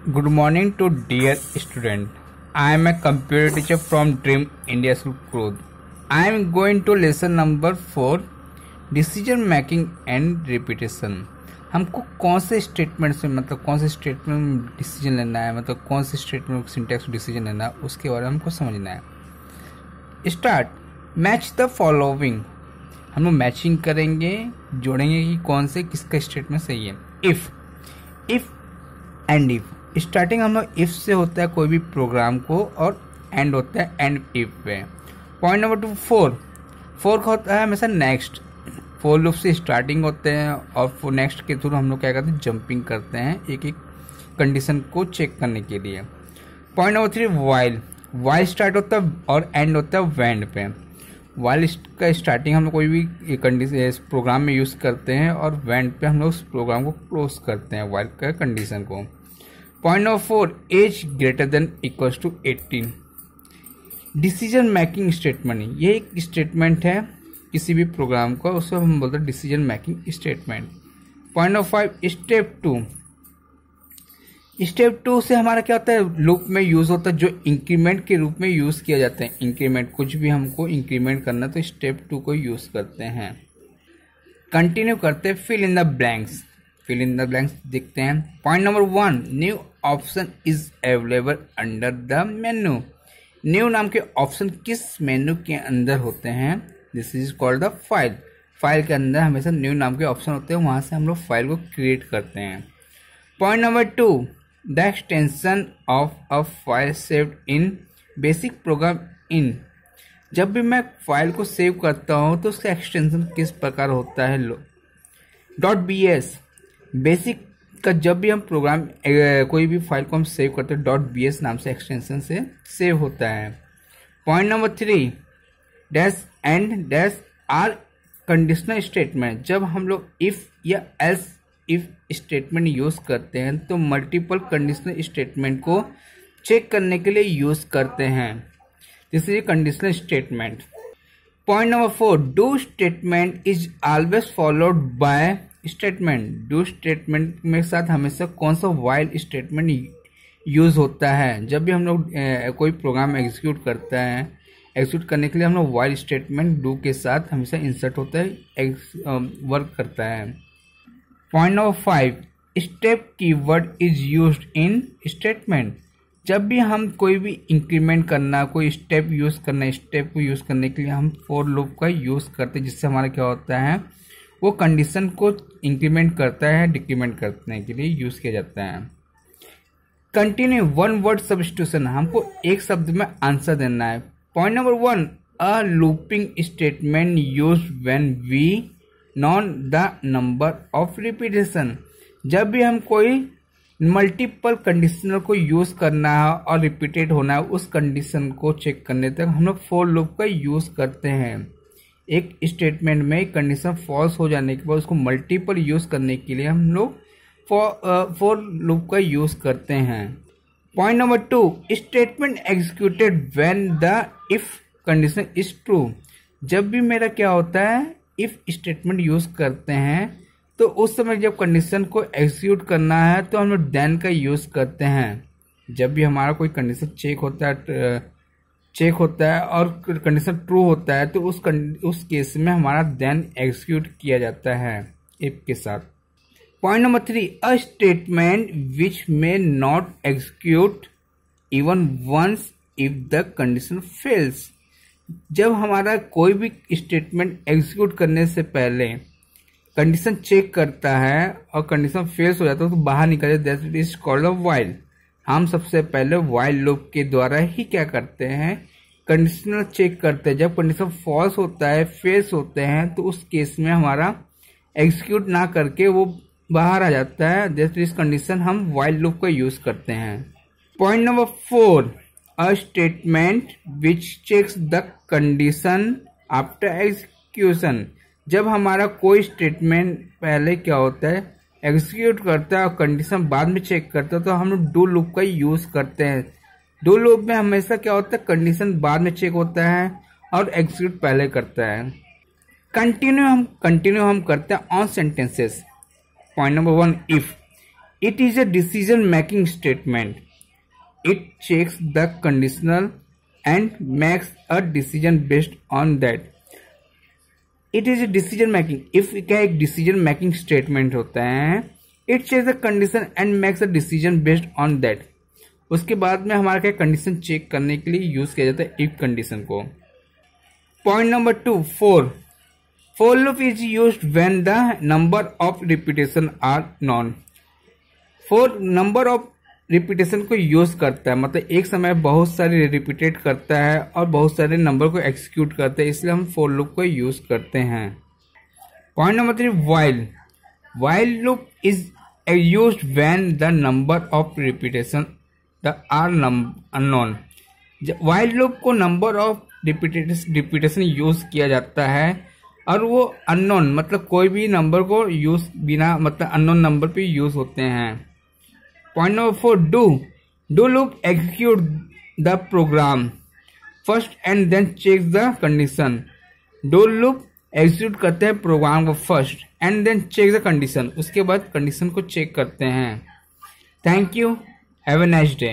Good morning to dear student. I am a computer teacher from Dream India School Code. I am going to lesson number 4 decision making and repetition. हमको कौन से statement से मतलब कौन से statement में decision लेना है, मतलब कौन से स्टेटमेंट सिंटैक्स डिसीजन लेना है, उसके बारे में हमको समझना है। Start match the following. हम लोग मैचिंग करेंगे, जोड़ेंगे कि कौन से किसका स्टेटमेंट सही है। If and if. स्टार्टिंग हम लोग इफ से होता है कोई भी प्रोग्राम को, और एंड होता है एंड इफ पे। पॉइंट नंबर 2 फोर का होता है हमेशा नेक्स्ट। फोर लूप से स्टार्टिंग होते हैं और नेक्स्ट के थ्रू हम लोग क्या करते हैं, जंपिंग करते हैं एक एक कंडीशन को चेक करने के लिए। पॉइंट नंबर 3 वाइल स्टार्ट होता है और एंड होता है वेंड पे। वाइल का स्टार्टिंग हम लोग कोई भी कंडीशन प्रोग्राम में यूज़ करते हैं और वेंड पे हम लोग उस प्रोग्राम को क्लोज करते हैं वाइल का कंडीशन को। Point number 4 as greater than equals to 18। Decision making statement, ये एक स्टेटमेंट है किसी भी प्रोग्राम का, उसको हम बोलते हैं decision making statement. Point number 5 step 2 से हमारा क्या होता है, लूप में यूज होता है जो इंक्रीमेंट के रूप में यूज किया जाता है। इंक्रीमेंट, कुछ भी हमको इंक्रीमेंट करना तो स्टेप 2 को यूज करते हैं। कंटिन्यू करते हैं फिल इन द ब्लैंक्स देखते हैं। Point number 1 new option is available under the menu. New नाम के ऑप्शन किस मेन्यू के अंदर होते हैं, this is called the file के अंदर हमेशा न्यू नाम के ऑप्शन होते हैं, वहां से हम लोग फाइल को क्रिएट करते हैं। Point number 2 the extension of a file saved in basic program in. जब भी मैं फाइल को सेव करता हूं तो उसका एक्सटेंशन किस प्रकार होता है, .bs। बेसिक का जब भी हम प्रोग्राम कोई भी फाइल को हम सेव करते हैं .bs नाम से एक्सटेंशन से सेव होता है। Point number 3 dash and dash are conditional statement. जब हम लोग इफ या एल्स इफ स्टेटमेंट यूज करते हैं तो मल्टीपल कंडीशनल स्टेटमेंट को चेक करने के लिए यूज करते हैं, this is conditional statement. Point number 4 do statement is always followed by statement. Do statement में साथ हमेशा कौन सा वाइल स्टेटमेंट यूज होता है। जब भी हम लोग कोई प्रोग्राम एग्जीक्यूट करता है, एग्जीक्यूट करने के लिए हम लोग वाइल स्टेटमेंट डू के साथ हमेशा इंसर्ट होता है, वर्क करता है। Point number 5 step keyword is used in statement. जब भी हम कोई भी इंक्रीमेंट करना, कोई स्टेप यूज करना, स्टेप को यूज करने के लिए हम फॉर लूप का यूज करते हैं, जिससे हमारा क्या होता है, वो कंडीशन को इंक्रीमेंट करता है, डिक्रीमेंट करने के लिए यूज किया जाता है। कंटिन्यू वन वर्ड सब्स्टिट्यूशन, हमको एक शब्द में आंसर देना है। Point number 1 a looping statement use when we known the number of repetition. जब भी हम कोई मल्टीपल कंडीशनल को यूज करना है और रिपीटेड होना है, उस कंडीशन को चेक करने तक हम लोग फॉर लूप का यूज करते हैं। एक स्टेटमेंट में कंडीशन फॉल्स हो जाने के बाद उसको मल्टीपल यूज करने के लिए हम लोग फॉर लूप का यूज करते हैं। Point number 2 statement executed when the if condition is true. जब भी मेरा क्या होता है, इफ स्टेटमेंट यूज करते हैं तो उस समय जब कंडीशन को एग्जीक्यूट करना है तो हम लोग देन का यूज करते हैं। जब भी हमारा कोई कंडीशन चेक होता है और कंडीशन ट्रू होता है तो उस केस में हमारा देन एग्जीक्यूट किया जाता है इफ के साथ। Point number 3 a statement which may not execute even once if the condition fails. जब हमारा कोई भी स्टेटमेंट एग्जीक्यूट करने से पहले कंडीशन चेक करता है और कंडीशन फेल्स हो जाता है तो बाहर निकल जाता है, that is called a while. हम सबसे पहले वाइल लूप के द्वारा ही क्या करते हैं, कंडीशनल चेक करते हैं। जब कंडीशन फॉल्स होता है, फेल्स होते हैं, तो उस केस में हमारा एग्जीक्यूट ना करके वो बाहर आ जाता है, दैट इज कंडीशन हम वाइल लूप का यूज करते हैं। Point number 4 a statement which checks the condition after execution. जब हमारा कोई स्टेटमेंट पहले क्या होता है, एग्जीक्यूट करता है और कंडीशन बाद में चेक करता है, तो हम लोग डू लूप का यूज करते हैं। डू लूप में हमेशा क्या होता है, कंडीशन बाद में चेक होता है और एग्जीक्यूट पहले करता है। कंटिन्यू हम करते हैं on sentences. Point number 1 if It is a decision making statement. It checks the conditional and makes a decision based on that. It is a decision making. If क्या एक decision making statement होता है, it checks the condition and makes a decision based on that. उसके बाद में हमारा क्या condition check करने के लिए यूज किया जाता है इफ कंडीशन को. Point number 2, for loop is used when the number of repetition are known. for number of repetition को यूज करता है, मतलब एक समय बहुत सारे रिपीटेड करता है और बहुत सारे नंबर को एक्सिक्यूट करता है, इसलिए हम फॉर लूप को यूज करते हैं. Point number 3, while loop is used when the number of repetition are unknown. while loop को नंबर ऑफ रिपीटेशन यूज किया जाता है और वो अननोन मतलब कोई भी नंबर को यूज बिना मतलब अननोन नंबर पे यूज होते हैं. Point number 4, do loop execute the program first and then check the condition. do loop execute करते हैं प्रोग्राम को first and then check the condition, उसके बाद कंडीशन को चेक करते हैं. Thank you, have a nice day.